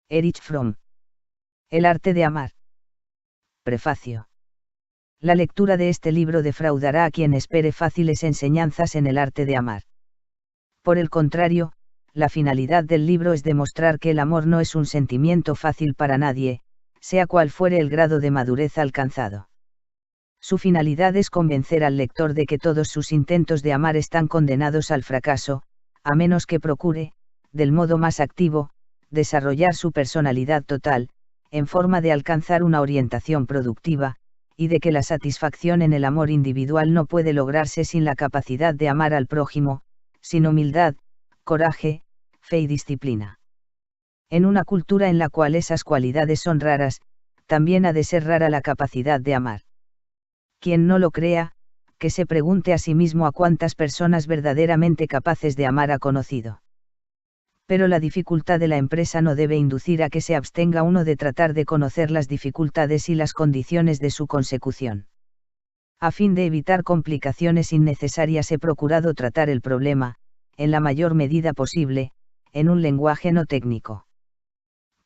Erich Fromm. El arte de amar. Prefacio. La lectura de este libro defraudará a quien espere fáciles enseñanzas en el arte de amar. Por el contrario, la finalidad del libro es demostrar que el amor no es un sentimiento fácil para nadie, sea cual fuere el grado de madurez alcanzado. Su finalidad es convencer al lector de que todos sus intentos de amar están condenados al fracaso, a menos que procure, del modo más activo, desarrollar su personalidad total, en forma de alcanzar una orientación productiva, y de que la satisfacción en el amor individual no puede lograrse sin la capacidad de amar al prójimo, sin humildad, coraje, fe y disciplina. En una cultura en la cual esas cualidades son raras, también ha de ser rara la capacidad de amar. Quien no lo crea, que se pregunte a sí mismo a cuántas personas verdaderamente capaces de amar ha conocido. Pero la dificultad de la empresa no debe inducir a que se abstenga uno de tratar de conocer las dificultades y las condiciones de su consecución. A fin de evitar complicaciones innecesarias he procurado tratar el problema, en la mayor medida posible, en un lenguaje no técnico.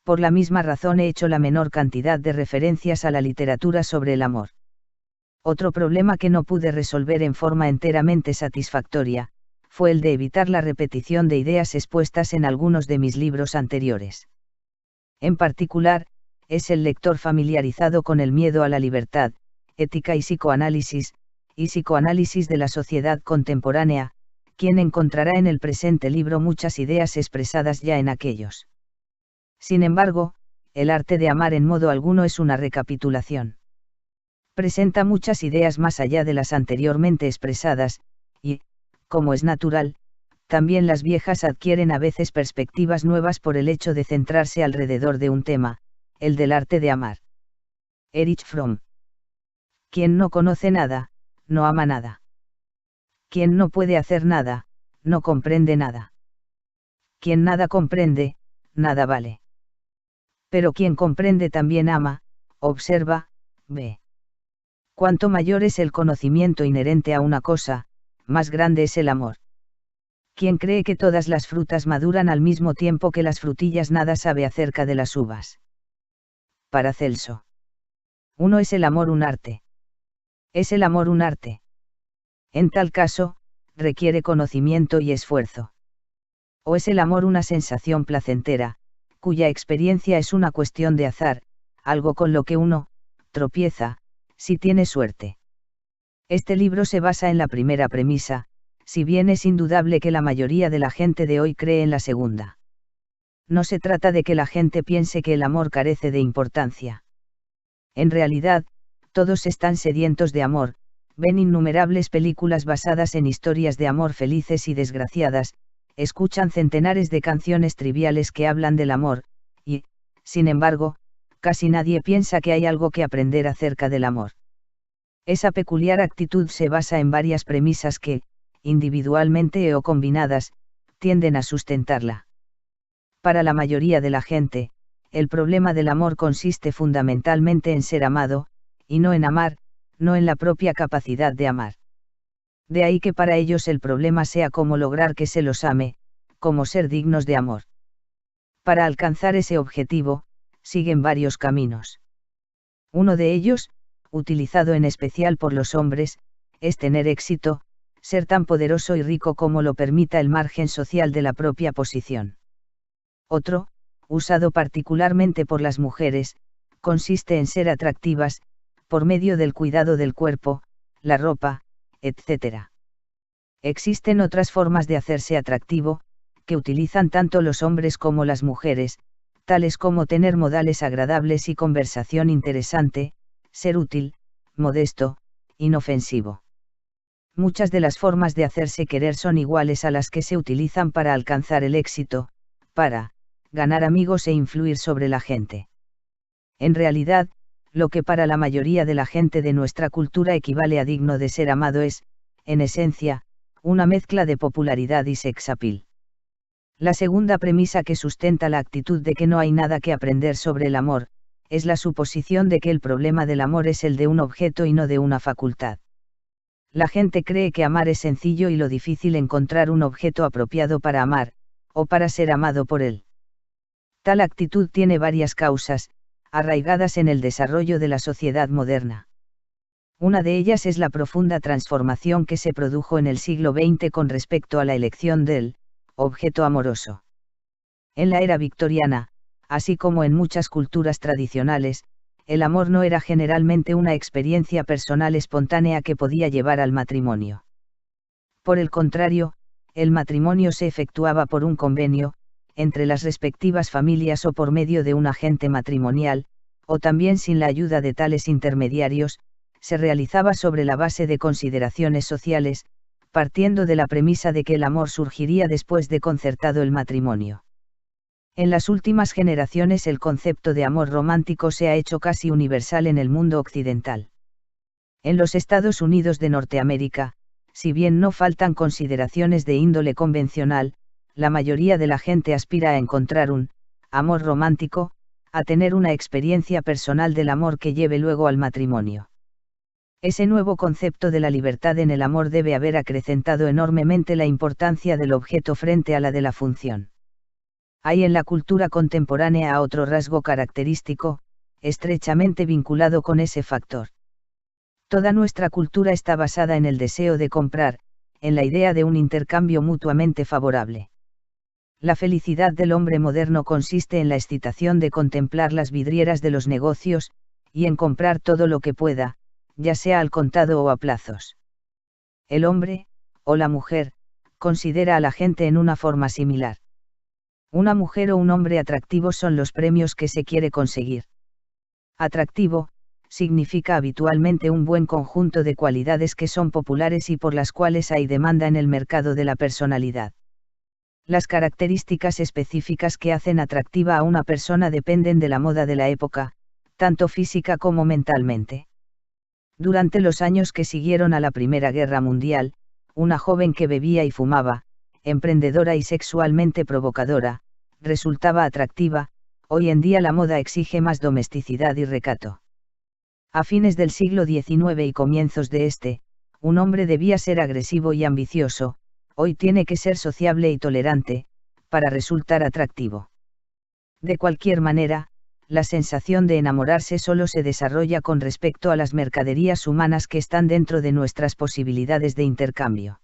Por la misma razón he hecho la menor cantidad de referencias a la literatura sobre el amor. Otro problema que no pude resolver en forma enteramente satisfactoria, fue el de evitar la repetición de ideas expuestas en algunos de mis libros anteriores. En particular, es el lector familiarizado con el miedo a la libertad, ética y psicoanálisis de la sociedad contemporánea, quien encontrará en el presente libro muchas ideas expresadas ya en aquellos. Sin embargo, el arte de amar en modo alguno es una recapitulación. Presenta muchas ideas más allá de las anteriormente expresadas, y, como es natural, también las viejas adquieren a veces perspectivas nuevas por el hecho de centrarse alrededor de un tema, el del arte de amar. Erich Fromm. Quien no conoce nada, no ama nada. Quien no puede hacer nada, no comprende nada. Quien nada comprende, nada vale. Pero quien comprende también ama, observa, ve. Cuanto mayor es el conocimiento inherente a una cosa, más grande es el amor. Quien cree que todas las frutas maduran al mismo tiempo que las frutillas nada sabe acerca de las uvas. Paracelso. ¿Es el amor un arte? ¿Es el amor un arte? En tal caso, requiere conocimiento y esfuerzo. ¿O es el amor una sensación placentera, cuya experiencia es una cuestión de azar, algo con lo que uno tropieza, si tiene suerte? Este libro se basa en la primera premisa, si bien es indudable que la mayoría de la gente de hoy cree en la segunda. No se trata de que la gente piense que el amor carece de importancia. En realidad, todos están sedientos de amor, ven innumerables películas basadas en historias de amor felices y desgraciadas, escuchan centenares de canciones triviales que hablan del amor, y, sin embargo, casi nadie piensa que hay algo que aprender acerca del amor. Esa peculiar actitud se basa en varias premisas que, individualmente o combinadas, tienden a sustentarla. Para la mayoría de la gente, el problema del amor consiste fundamentalmente en ser amado, y no en amar, no en la propia capacidad de amar. De ahí que para ellos el problema sea cómo lograr que se los ame, cómo ser dignos de amor. Para alcanzar ese objetivo, siguen varios caminos. Uno de ellos, utilizado en especial por los hombres, es tener éxito, ser tan poderoso y rico como lo permita el margen social de la propia posición. Otro, usado particularmente por las mujeres, consiste en ser atractivas, por medio del cuidado del cuerpo, la ropa, etc. Existen otras formas de hacerse atractivo, que utilizan tanto los hombres como las mujeres, tales como tener modales agradables y conversación interesante, ser útil, modesto, inofensivo. Muchas de las formas de hacerse querer son iguales a las que se utilizan para alcanzar el éxito, para ganar amigos e influir sobre la gente. En realidad, lo que para la mayoría de la gente de nuestra cultura equivale a digno de ser amado es, en esencia, una mezcla de popularidad y sex appeal. La segunda premisa que sustenta la actitud de que no hay nada que aprender sobre el amor, es la suposición de que el problema del amor es el de un objeto y no de una facultad. La gente cree que amar es sencillo y lo difícil encontrar un objeto apropiado para amar, o para ser amado por él. Tal actitud tiene varias causas, arraigadas en el desarrollo de la sociedad moderna. Una de ellas es la profunda transformación que se produjo en el siglo XX con respecto a la elección del objeto amoroso. En la era victoriana, así como en muchas culturas tradicionales, el amor no era generalmente una experiencia personal espontánea que podía llevar al matrimonio. Por el contrario, el matrimonio se efectuaba por un convenio, entre las respectivas familias o por medio de un agente matrimonial, o también sin la ayuda de tales intermediarios, se realizaba sobre la base de consideraciones sociales, partiendo de la premisa de que el amor surgiría después de concertado el matrimonio. En las últimas generaciones el concepto de amor romántico se ha hecho casi universal en el mundo occidental. En los Estados Unidos de Norteamérica, si bien no faltan consideraciones de índole convencional, la mayoría de la gente aspira a encontrar un amor romántico, a tener una experiencia personal del amor que lleve luego al matrimonio. Ese nuevo concepto de la libertad en el amor debe haber acrecentado enormemente la importancia del objeto frente a la de la función. Hay en la cultura contemporánea otro rasgo característico, estrechamente vinculado con ese factor. Toda nuestra cultura está basada en el deseo de comprar, en la idea de un intercambio mutuamente favorable. La felicidad del hombre moderno consiste en la excitación de contemplar las vidrieras de los negocios, y en comprar todo lo que pueda, ya sea al contado o a plazos. El hombre, o la mujer, considera a la gente en una forma similar. Una mujer o un hombre atractivo son los premios que se quiere conseguir. Atractivo, significa habitualmente un buen conjunto de cualidades que son populares y por las cuales hay demanda en el mercado de la personalidad. Las características específicas que hacen atractiva a una persona dependen de la moda de la época, tanto física como mentalmente. Durante los años que siguieron a la Primera Guerra Mundial, una joven que bebía y fumaba, emprendedora y sexualmente provocadora, resultaba atractiva. Hoy en día la moda exige más domesticidad y recato. A fines del siglo XIX y comienzos de este, un hombre debía ser agresivo y ambicioso, hoy tiene que ser sociable y tolerante, para resultar atractivo. De cualquier manera, la sensación de enamorarse solo se desarrolla con respecto a las mercaderías humanas que están dentro de nuestras posibilidades de intercambio.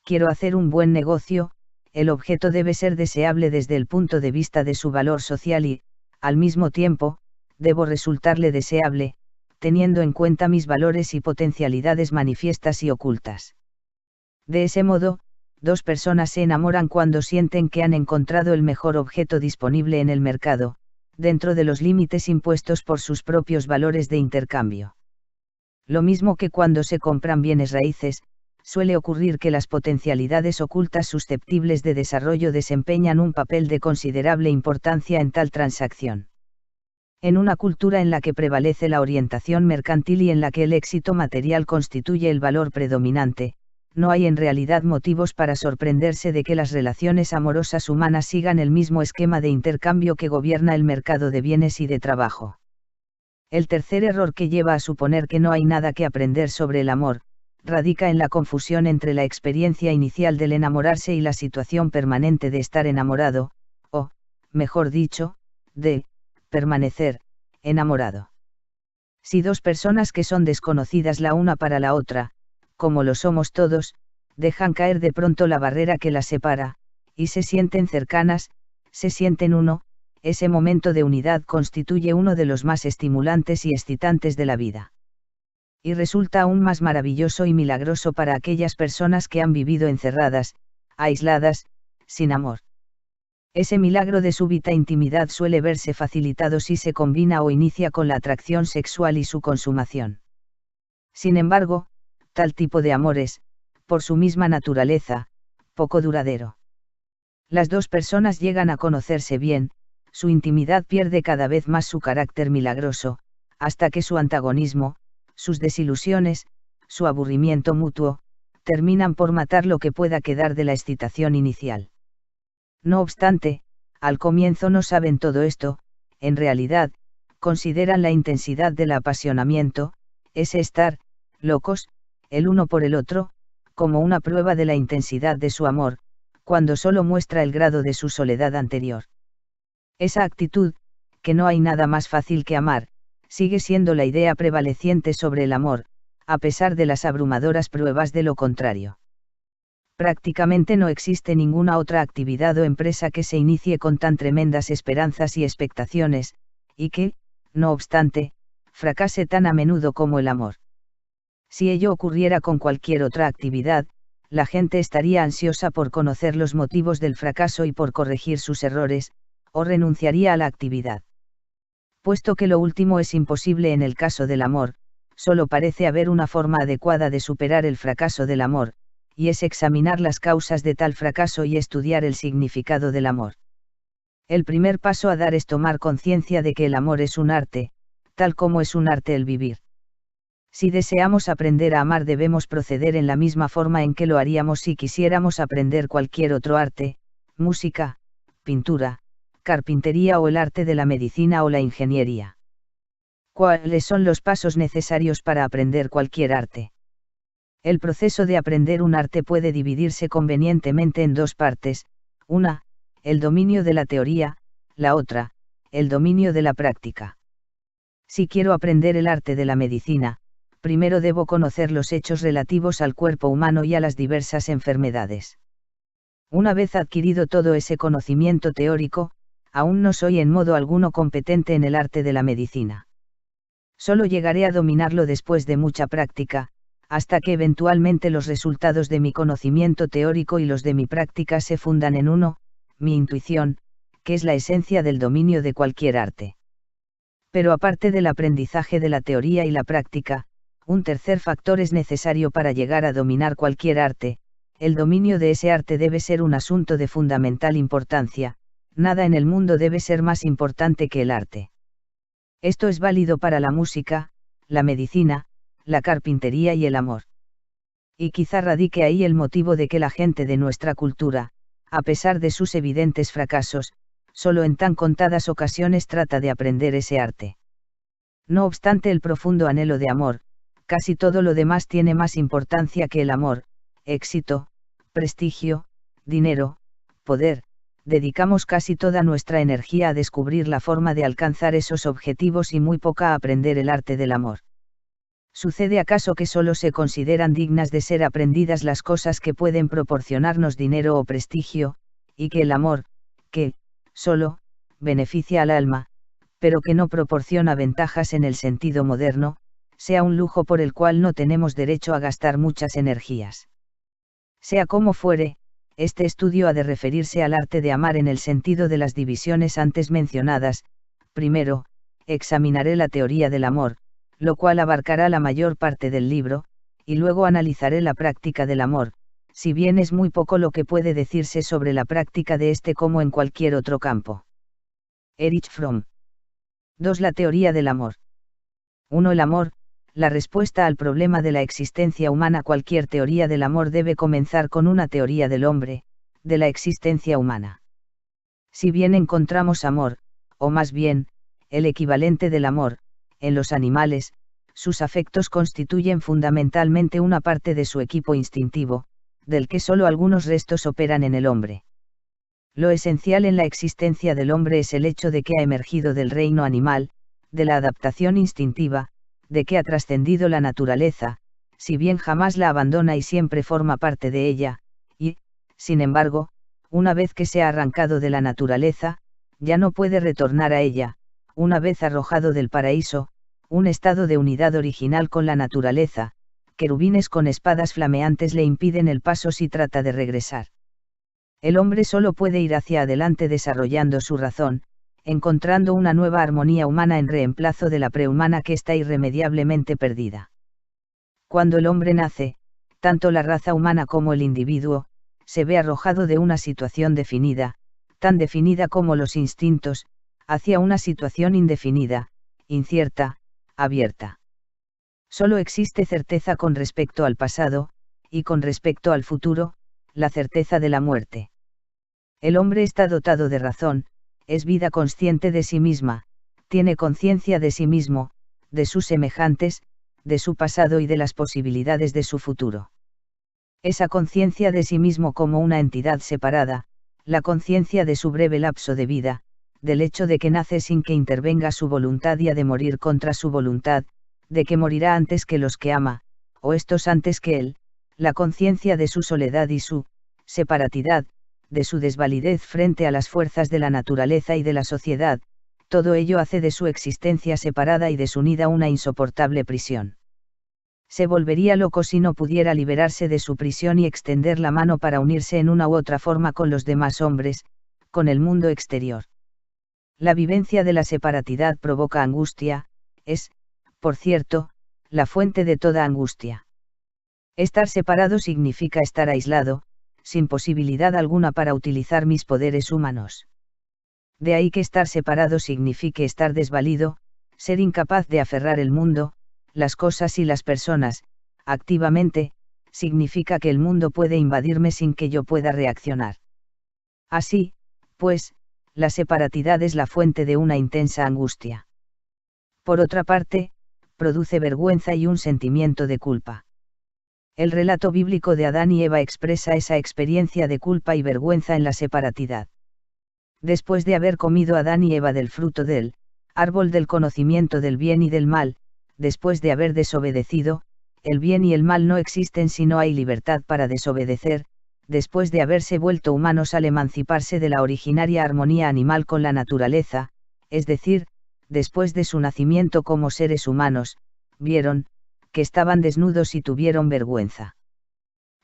Quiero hacer un buen negocio, el objeto debe ser deseable desde el punto de vista de su valor social y, al mismo tiempo, debo resultarle deseable, teniendo en cuenta mis valores y potencialidades manifiestas y ocultas. De ese modo, dos personas se enamoran cuando sienten que han encontrado el mejor objeto disponible en el mercado, dentro de los límites impuestos por sus propios valores de intercambio. Lo mismo que cuando se compran bienes raíces, suele ocurrir que las potencialidades ocultas susceptibles de desarrollo desempeñan un papel de considerable importancia en tal transacción. En una cultura en la que prevalece la orientación mercantil y en la que el éxito material constituye el valor predominante, no hay en realidad motivos para sorprenderse de que las relaciones amorosas humanas sigan el mismo esquema de intercambio que gobierna el mercado de bienes y de trabajo. El tercer error que lleva a suponer que no hay nada que aprender sobre el amor, radica en la confusión entre la experiencia inicial del enamorarse y la situación permanente de estar enamorado, o, mejor dicho, de permanecer enamorado. Si dos personas que son desconocidas la una para la otra, como lo somos todos, dejan caer de pronto la barrera que las separa, y se sienten cercanas, se sienten uno, ese momento de unidad constituye uno de los más estimulantes y excitantes de la vida. Y resulta aún más maravilloso y milagroso para aquellas personas que han vivido encerradas, aisladas, sin amor. Ese milagro de súbita intimidad suele verse facilitado si se combina o inicia con la atracción sexual y su consumación. Sin embargo, tal tipo de amor es, por su misma naturaleza, poco duradero. Las dos personas llegan a conocerse bien, su intimidad pierde cada vez más su carácter milagroso, hasta que su antagonismo, sus desilusiones, su aburrimiento mutuo, terminan por matar lo que pueda quedar de la excitación inicial. No obstante, al comienzo no saben todo esto, en realidad, consideran la intensidad del apasionamiento, ese estar, locos, el uno por el otro, como una prueba de la intensidad de su amor, cuando solo muestra el grado de su soledad anterior. Esa actitud, que no hay nada más fácil que amar, sigue siendo la idea prevaleciente sobre el amor, a pesar de las abrumadoras pruebas de lo contrario. Prácticamente no existe ninguna otra actividad o empresa que se inicie con tan tremendas esperanzas y expectaciones, y que, no obstante, fracase tan a menudo como el amor. Si ello ocurriera con cualquier otra actividad, la gente estaría ansiosa por conocer los motivos del fracaso y por corregir sus errores, o renunciaría a la actividad. Puesto que lo último es imposible en el caso del amor, solo parece haber una forma adecuada de superar el fracaso del amor, y es examinar las causas de tal fracaso y estudiar el significado del amor. El primer paso a dar es tomar conciencia de que el amor es un arte, tal como es un arte el vivir. Si deseamos aprender a amar, debemos proceder en la misma forma en que lo haríamos si quisiéramos aprender cualquier otro arte, música, pintura, carpintería o el arte de la medicina o la ingeniería. ¿Cuáles son los pasos necesarios para aprender cualquier arte? El proceso de aprender un arte puede dividirse convenientemente en dos partes: una, el dominio de la teoría; la otra, el dominio de la práctica. Si quiero aprender el arte de la medicina, primero debo conocer los hechos relativos al cuerpo humano y a las diversas enfermedades. Una vez adquirido todo ese conocimiento teórico, aún no soy en modo alguno competente en el arte de la medicina. Solo llegaré a dominarlo después de mucha práctica, hasta que eventualmente los resultados de mi conocimiento teórico y los de mi práctica se fundan en uno, mi intuición, que es la esencia del dominio de cualquier arte. Pero aparte del aprendizaje de la teoría y la práctica, un tercer factor es necesario para llegar a dominar cualquier arte: el dominio de ese arte debe ser un asunto de fundamental importancia. Nada en el mundo debe ser más importante que el arte. Esto es válido para la música, la medicina, la carpintería y el amor. Y quizá radique ahí el motivo de que la gente de nuestra cultura, a pesar de sus evidentes fracasos, solo en tan contadas ocasiones trata de aprender ese arte. No obstante el profundo anhelo de amor, casi todo lo demás tiene más importancia que el amor: éxito, prestigio, dinero, poder. Dedicamos casi toda nuestra energía a descubrir la forma de alcanzar esos objetivos y muy poca a aprender el arte del amor. ¿Sucede acaso que solo se consideran dignas de ser aprendidas las cosas que pueden proporcionarnos dinero o prestigio, y que el amor, que, solo, beneficia al alma, pero que no proporciona ventajas en el sentido moderno, sea un lujo por el cual no tenemos derecho a gastar muchas energías? Sea como fuere, este estudio ha de referirse al arte de amar en el sentido de las divisiones antes mencionadas. Primero, examinaré la teoría del amor, lo cual abarcará la mayor parte del libro, y luego analizaré la práctica del amor, si bien es muy poco lo que puede decirse sobre la práctica de este como en cualquier otro campo. Erich Fromm. 2. La teoría del amor. 1. El amor, la respuesta al problema de la existencia humana. Cualquier teoría del amor debe comenzar con una teoría del hombre, de la existencia humana. Si bien encontramos amor, o más bien, el equivalente del amor, en los animales, sus afectos constituyen fundamentalmente una parte de su equipo instintivo, del que solo algunos restos operan en el hombre. Lo esencial en la existencia del hombre es el hecho de que ha emergido del reino animal, de la adaptación instintiva, de que ha trascendido la naturaleza, si bien jamás la abandona y siempre forma parte de ella, y, sin embargo, una vez que se ha arrancado de la naturaleza, ya no puede retornar a ella. Una vez arrojado del paraíso, un estado de unidad original con la naturaleza, querubines con espadas flameantes le impiden el paso si trata de regresar. El hombre solo puede ir hacia adelante desarrollando su razón, encontrando una nueva armonía humana en reemplazo de la prehumana que está irremediablemente perdida. Cuando el hombre nace, tanto la raza humana como el individuo, se ve arrojado de una situación definida, tan definida como los instintos, hacia una situación indefinida, incierta, abierta. Solo existe certeza con respecto al pasado, y con respecto al futuro, la certeza de la muerte. El hombre está dotado de razón, es vida consciente de sí misma, tiene conciencia de sí mismo, de sus semejantes, de su pasado y de las posibilidades de su futuro. Esa conciencia de sí mismo como una entidad separada, la conciencia de su breve lapso de vida, del hecho de que nace sin que intervenga su voluntad y ha de morir contra su voluntad, de que morirá antes que los que ama, o estos antes que él, la conciencia de su soledad y su separatidad, de su desvalidez frente a las fuerzas de la naturaleza y de la sociedad, todo ello hace de su existencia separada y desunida una insoportable prisión. Se volvería loco si no pudiera liberarse de su prisión y extender la mano para unirse en una u otra forma con los demás hombres, con el mundo exterior. La vivencia de la separatidad provoca angustia, es, por cierto, la fuente de toda angustia. Estar separado significa estar aislado, sin posibilidad alguna para utilizar mis poderes humanos. De ahí que estar separado signifique estar desvalido, ser incapaz de aferrar el mundo, las cosas y las personas, activamente, significa que el mundo puede invadirme sin que yo pueda reaccionar. Así, pues, la separatidad es la fuente de una intensa angustia. Por otra parte, produce vergüenza y un sentimiento de culpa. El relato bíblico de Adán y Eva expresa esa experiencia de culpa y vergüenza en la separatidad. Después de haber comido Adán y Eva del fruto del árbol del conocimiento del bien y del mal, después de haber desobedecido, el bien y el mal no existen si no hay libertad para desobedecer, después de haberse vuelto humanos al emanciparse de la originaria armonía animal con la naturaleza, es decir, después de su nacimiento como seres humanos, vieron, que estaban desnudos y tuvieron vergüenza.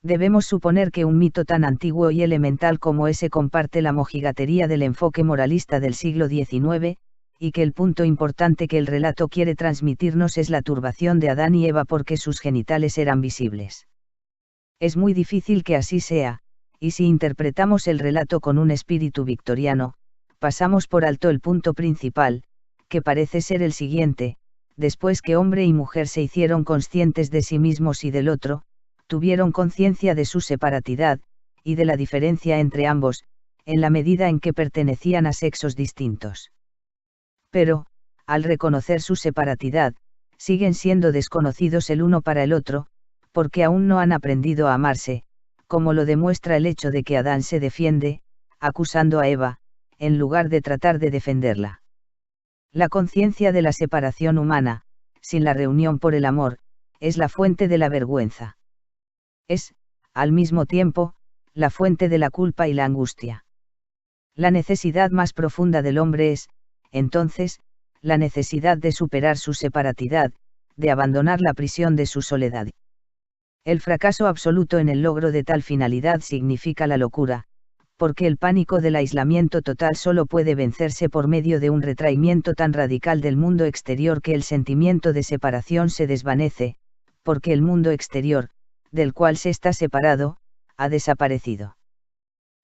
Debemos suponer que un mito tan antiguo y elemental como ese comparte la mojigatería del enfoque moralista del siglo XIX, y que el punto importante que el relato quiere transmitirnos es la turbación de Adán y Eva porque sus genitales eran visibles. Es muy difícil que así sea, y si interpretamos el relato con un espíritu victoriano, pasamos por alto el punto principal, que parece ser el siguiente: después que hombre y mujer se hicieron conscientes de sí mismos y del otro, tuvieron conciencia de su separatidad, y de la diferencia entre ambos, en la medida en que pertenecían a sexos distintos. Pero, al reconocer su separatidad, siguen siendo desconocidos el uno para el otro, porque aún no han aprendido a amarse, como lo demuestra el hecho de que Adán se defiende, acusando a Eva, en lugar de tratar de defenderla. La conciencia de la separación humana, sin la reunión por el amor, es la fuente de la vergüenza. Es, al mismo tiempo, la fuente de la culpa y la angustia. La necesidad más profunda del hombre es, entonces, la necesidad de superar su separatidad, de abandonar la prisión de su soledad. El fracaso absoluto en el logro de tal finalidad significa la locura, porque el pánico del aislamiento total solo puede vencerse por medio de un retraimiento tan radical del mundo exterior que el sentimiento de separación se desvanece, porque el mundo exterior, del cual se está separado, ha desaparecido.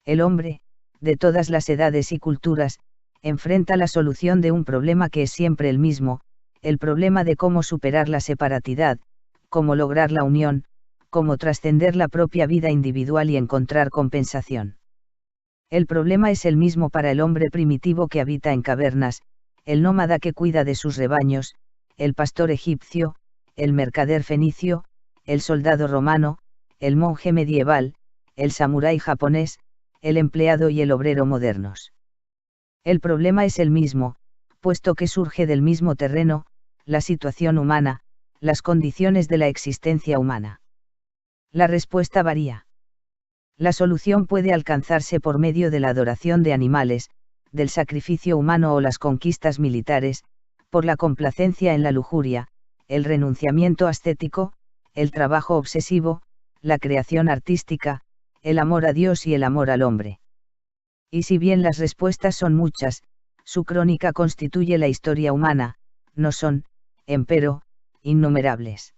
El hombre, de todas las edades y culturas, enfrenta la solución de un problema que es siempre el mismo, el problema de cómo superar la separatidad, cómo lograr la unión, cómo trascender la propia vida individual y encontrar compensación. El problema es el mismo para el hombre primitivo que habita en cavernas, el nómada que cuida de sus rebaños, el pastor egipcio, el mercader fenicio, el soldado romano, el monje medieval, el samurái japonés, el empleado y el obrero modernos. El problema es el mismo, puesto que surge del mismo terreno, la situación humana, las condiciones de la existencia humana. La respuesta varía. La solución puede alcanzarse por medio de la adoración de animales, del sacrificio humano o las conquistas militares, por la complacencia en la lujuria, el renunciamiento ascético, el trabajo obsesivo, la creación artística, el amor a Dios y el amor al hombre. Y si bien las respuestas son muchas, su crónica constituye la historia humana, no son, empero, innumerables.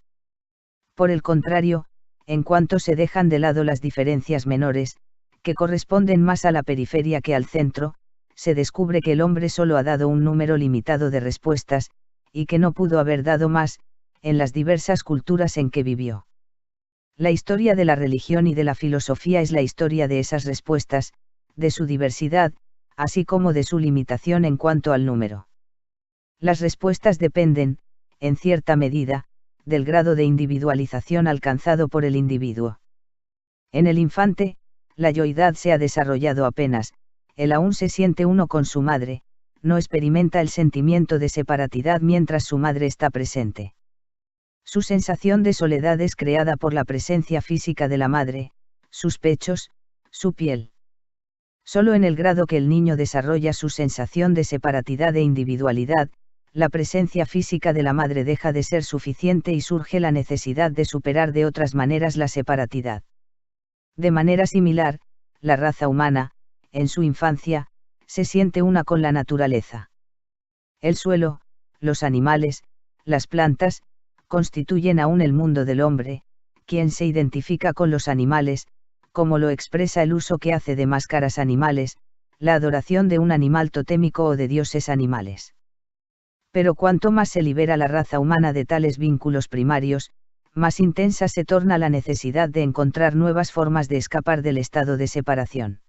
Por el contrario, en cuanto se dejan de lado las diferencias menores, que corresponden más a la periferia que al centro, se descubre que el hombre solo ha dado un número limitado de respuestas, y que no pudo haber dado más, en las diversas culturas en que vivió. La historia de la religión y de la filosofía es la historia de esas respuestas, de su diversidad, así como de su limitación en cuanto al número. Las respuestas dependen, en cierta medida, del grado de individualización alcanzado por el individuo. En el infante, la yoidad se ha desarrollado apenas, él aún se siente uno con su madre, no experimenta el sentimiento de separatidad mientras su madre está presente. Su sensación de soledad es creada por la presencia física de la madre, sus pechos, su piel. Solo en el grado que el niño desarrolla su sensación de separatidad e individualidad, la presencia física de la madre deja de ser suficiente y surge la necesidad de superar de otras maneras la separatidad. De manera similar, la raza humana, en su infancia, se siente una con la naturaleza. El suelo, los animales, las plantas, constituyen aún el mundo del hombre, quien se identifica con los animales, como lo expresa el uso que hace de máscaras animales, la adoración de un animal totémico o de dioses animales. Pero cuanto más se libera la raza humana de tales vínculos primarios, más intensa se torna la necesidad de encontrar nuevas formas de escapar del estado de separación.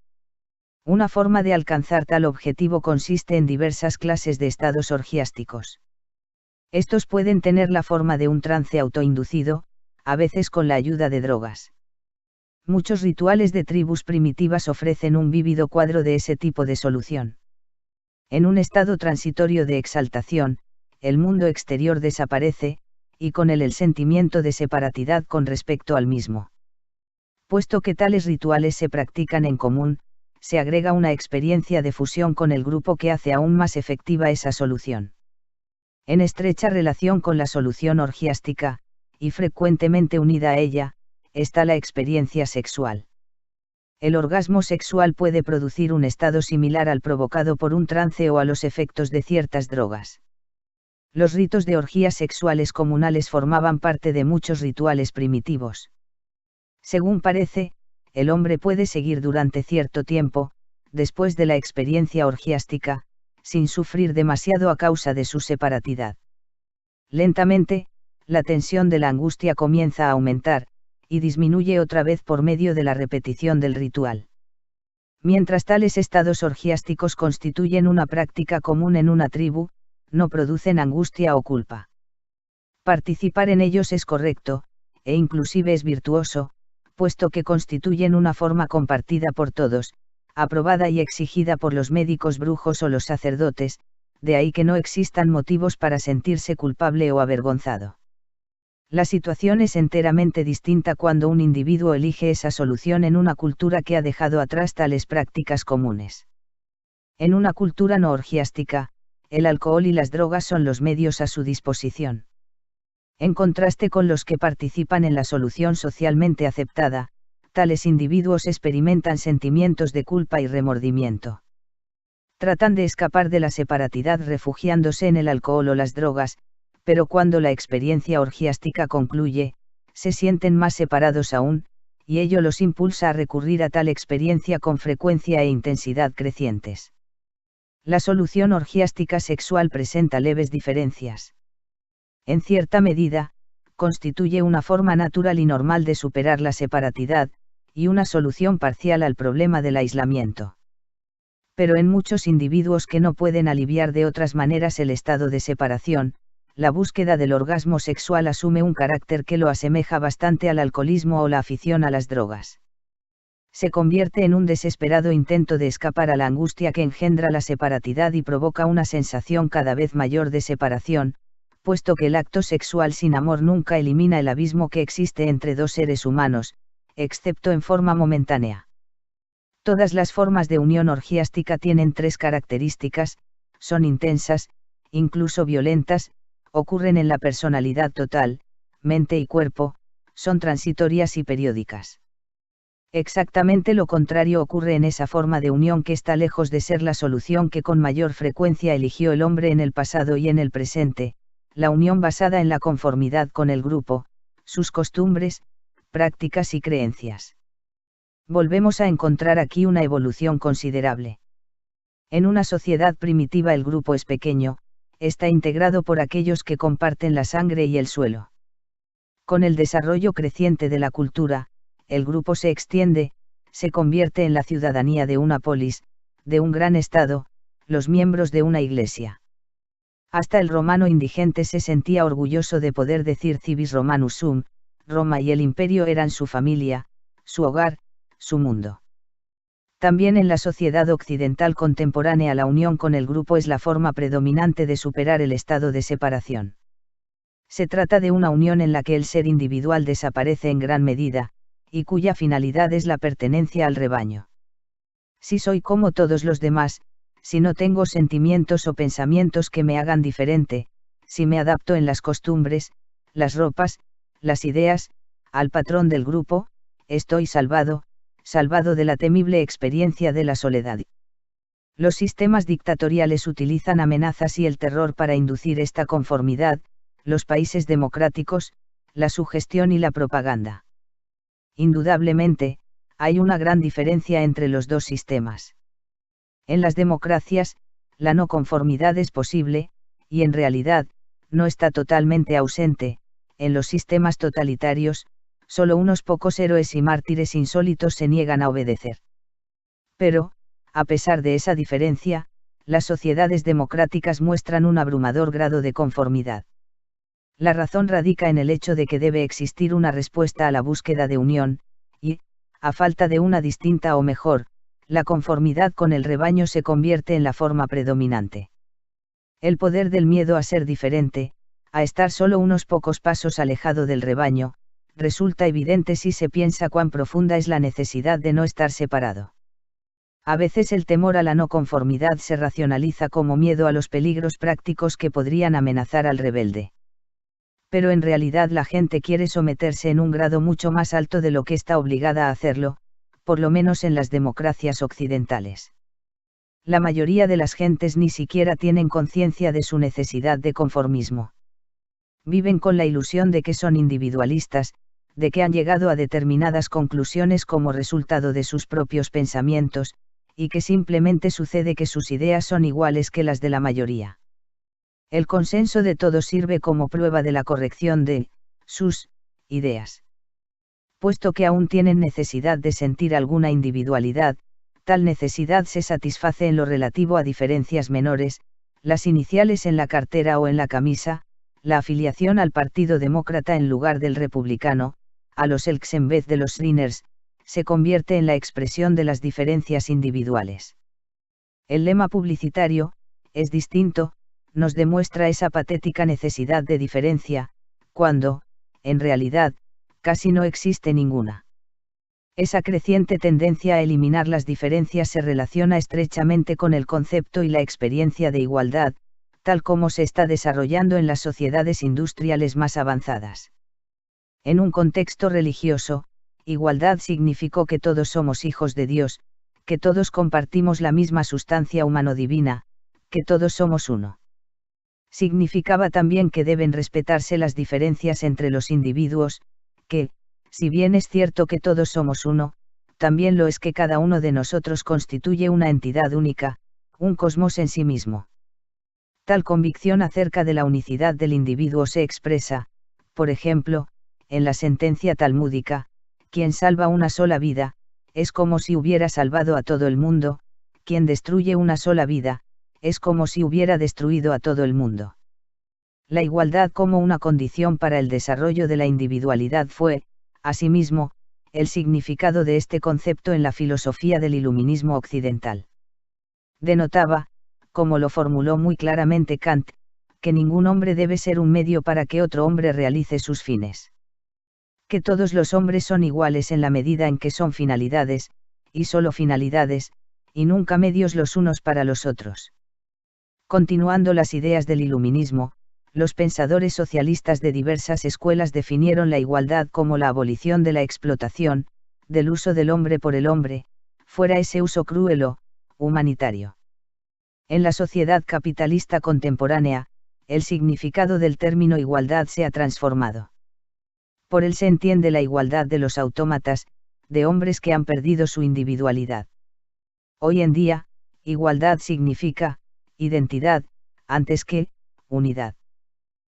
Una forma de alcanzar tal objetivo consiste en diversas clases de estados orgiásticos. Estos pueden tener la forma de un trance autoinducido, a veces con la ayuda de drogas. Muchos rituales de tribus primitivas ofrecen un vívido cuadro de ese tipo de solución. En un estado transitorio de exaltación, el mundo exterior desaparece, y con él el sentimiento de separatidad con respecto al mismo. Puesto que tales rituales se practican en común, se agrega una experiencia de fusión con el grupo que hace aún más efectiva esa solución. En estrecha relación con la solución orgiástica, y frecuentemente unida a ella, está la experiencia sexual. El orgasmo sexual puede producir un estado similar al provocado por un trance o a los efectos de ciertas drogas. Los ritos de orgías sexuales comunales formaban parte de muchos rituales primitivos. Según parece, el hombre puede seguir durante cierto tiempo, después de la experiencia orgiástica, sin sufrir demasiado a causa de su separatidad. Lentamente, la tensión de la angustia comienza a aumentar, y disminuye otra vez por medio de la repetición del ritual. Mientras tales estados orgiásticos constituyen una práctica común en una tribu, no producen angustia o culpa. Participar en ellos es correcto, e inclusive es virtuoso, puesto que constituyen una forma compartida por todos, aprobada y exigida por los médicos brujos o los sacerdotes, de ahí que no existan motivos para sentirse culpable o avergonzado. La situación es enteramente distinta cuando un individuo elige esa solución en una cultura que ha dejado atrás tales prácticas comunes. En una cultura no orgiástica, el alcohol y las drogas son los medios a su disposición. En contraste con los que participan en la solución socialmente aceptada, tales individuos experimentan sentimientos de culpa y remordimiento. Tratan de escapar de la separatidad refugiándose en el alcohol o las drogas, pero cuando la experiencia orgiástica concluye, se sienten más separados aún, y ello los impulsa a recurrir a tal experiencia con frecuencia e intensidad crecientes. La solución orgiástica sexual presenta leves diferencias. En cierta medida, constituye una forma natural y normal de superar la separatidad, y una solución parcial al problema del aislamiento. Pero en muchos individuos que no pueden aliviar de otras maneras el estado de separación, la búsqueda del orgasmo sexual asume un carácter que lo asemeja bastante al alcoholismo o la afición a las drogas. Se convierte en un desesperado intento de escapar a la angustia que engendra la separatidad y provoca una sensación cada vez mayor de separación, puesto que el acto sexual sin amor nunca elimina el abismo que existe entre dos seres humanos, excepto en forma momentánea. Todas las formas de unión orgiástica tienen tres características: son intensas, incluso violentas, ocurren en la personalidad total, mente y cuerpo, son transitorias y periódicas. Exactamente lo contrario ocurre en esa forma de unión que está lejos de ser la solución que con mayor frecuencia eligió el hombre en el pasado y en el presente, la unión basada en la conformidad con el grupo, sus costumbres, prácticas y creencias. Volvemos a encontrar aquí una evolución considerable. En una sociedad primitiva el grupo es pequeño, está integrado por aquellos que comparten la sangre y el suelo. Con el desarrollo creciente de la cultura, el grupo se extiende, se convierte en la ciudadanía de una polis, de un gran estado, los miembros de una iglesia. Hasta el romano indigente se sentía orgulloso de poder decir civis Romanus sum, Roma y el imperio eran su familia, su hogar, su mundo. También en la sociedad occidental contemporánea la unión con el grupo es la forma predominante de superar el estado de separación. Se trata de una unión en la que el ser individual desaparece en gran medida, y cuya finalidad es la pertenencia al rebaño. Si soy como todos los demás, si no tengo sentimientos o pensamientos que me hagan diferente, si me adapto en las costumbres, las ropas, las ideas, al patrón del grupo, estoy salvado, salvado de la temible experiencia de la soledad. Los sistemas dictatoriales utilizan amenazas y el terror para inducir esta conformidad, los países democráticos, la sugestión y la propaganda. Indudablemente, hay una gran diferencia entre los dos sistemas. En las democracias, la no conformidad es posible, y en realidad, no está totalmente ausente. En los sistemas totalitarios, solo unos pocos héroes y mártires insólitos se niegan a obedecer. Pero, a pesar de esa diferencia, las sociedades democráticas muestran un abrumador grado de conformidad. La razón radica en el hecho de que debe existir una respuesta a la búsqueda de unión, y, a falta de una distinta o mejor, la conformidad con el rebaño se convierte en la forma predominante. El poder del miedo a ser diferente, a estar solo unos pocos pasos alejado del rebaño, resulta evidente si se piensa cuán profunda es la necesidad de no estar separado. A veces el temor a la no conformidad se racionaliza como miedo a los peligros prácticos que podrían amenazar al rebelde. Pero en realidad la gente quiere someterse en un grado mucho más alto de lo que está obligada a hacerlo, por lo menos en las democracias occidentales. La mayoría de las gentes ni siquiera tienen conciencia de su necesidad de conformismo. Viven con la ilusión de que son individualistas, de que han llegado a determinadas conclusiones como resultado de sus propios pensamientos, y que simplemente sucede que sus ideas son iguales que las de la mayoría. El consenso de todos sirve como prueba de la corrección de sus ideas. Puesto que aún tienen necesidad de sentir alguna individualidad, tal necesidad se satisface en lo relativo a diferencias menores, las iniciales en la cartera o en la camisa, la afiliación al Partido Demócrata en lugar del Republicano, a los Elks en vez de los Shriners, se convierte en la expresión de las diferencias individuales. El lema publicitario, es distinto, nos demuestra esa patética necesidad de diferencia, cuando, en realidad, casi no existe ninguna. Esa creciente tendencia a eliminar las diferencias se relaciona estrechamente con el concepto y la experiencia de igualdad, tal como se está desarrollando en las sociedades industriales más avanzadas. En un contexto religioso, igualdad significó que todos somos hijos de Dios, que todos compartimos la misma sustancia humano-divina, que todos somos uno. Significaba también que deben respetarse las diferencias entre los individuos, que, si bien es cierto que todos somos uno, también lo es que cada uno de nosotros constituye una entidad única, un cosmos en sí mismo. Tal convicción acerca de la unicidad del individuo se expresa, por ejemplo, en la sentencia talmúdica: quien salva una sola vida, es como si hubiera salvado a todo el mundo; quien destruye una sola vida, es como si hubiera destruido a todo el mundo. La igualdad como una condición para el desarrollo de la individualidad fue, asimismo, el significado de este concepto en la filosofía del iluminismo occidental. Denotaba, como lo formuló muy claramente Kant, que ningún hombre debe ser un medio para que otro hombre realice sus fines. Que todos los hombres son iguales en la medida en que son finalidades, y solo finalidades, y nunca medios los unos para los otros. Continuando las ideas del iluminismo, los pensadores socialistas de diversas escuelas definieron la igualdad como la abolición de la explotación, del uso del hombre por el hombre, fuera ese uso cruel o humanitario. En la sociedad capitalista contemporánea, el significado del término igualdad se ha transformado. Por él se entiende la igualdad de los autómatas, de hombres que han perdido su individualidad. Hoy en día, igualdad significa identidad, antes que unidad.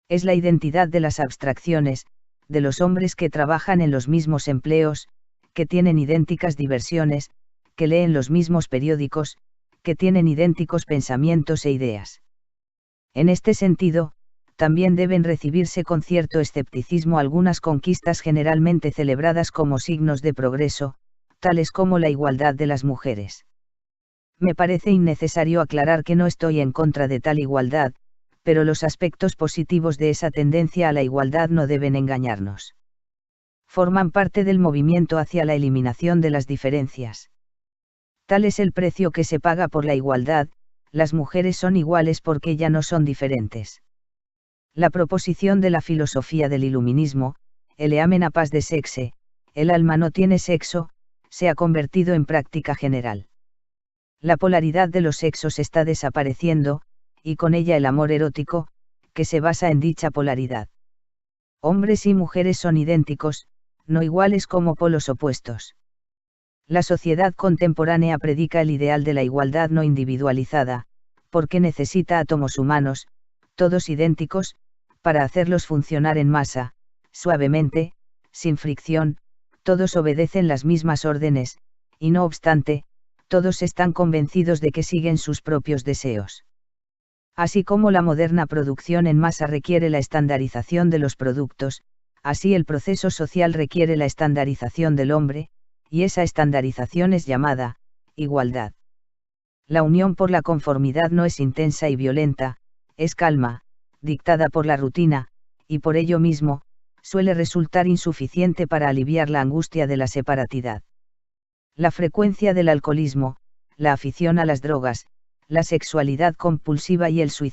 Es la identidad de las abstracciones, de los hombres que trabajan en los mismos empleos, que tienen idénticas diversiones, que leen los mismos periódicos, que tienen idénticos pensamientos e ideas. En este sentido, también deben recibirse con cierto escepticismo algunas conquistas generalmente celebradas como signos de progreso, tales como la igualdad de las mujeres. Me parece innecesario aclarar que no estoy en contra de tal igualdad, pero los aspectos positivos de esa tendencia a la igualdad no deben engañarnos. Forman parte del movimiento hacia la eliminación de las diferencias. Tal es el precio que se paga por la igualdad, las mujeres son iguales porque ya no son diferentes. La proposición de la filosofía del iluminismo, el amen a pas de sexe, el alma no tiene sexo, se ha convertido en práctica general. La polaridad de los sexos está desapareciendo, y con ella el amor erótico, que se basa en dicha polaridad. Hombres y mujeres son idénticos, no iguales como polos opuestos. La sociedad contemporánea predica el ideal de la igualdad no individualizada, porque necesita átomos humanos, todos idénticos, para hacerlos funcionar en masa, suavemente, sin fricción, todos obedecen las mismas órdenes, y no obstante, todos están convencidos de que siguen sus propios deseos. Así como la moderna producción en masa requiere la estandarización de los productos, así el proceso social requiere la estandarización del hombre, y esa estandarización es llamada igualdad. La unión por la conformidad no es intensa y violenta, es calma, dictada por la rutina, y por ello mismo, suele resultar insuficiente para aliviar la angustia de la separatidad. La frecuencia del alcoholismo, la afición a las drogas, la sexualidad compulsiva y el suicidio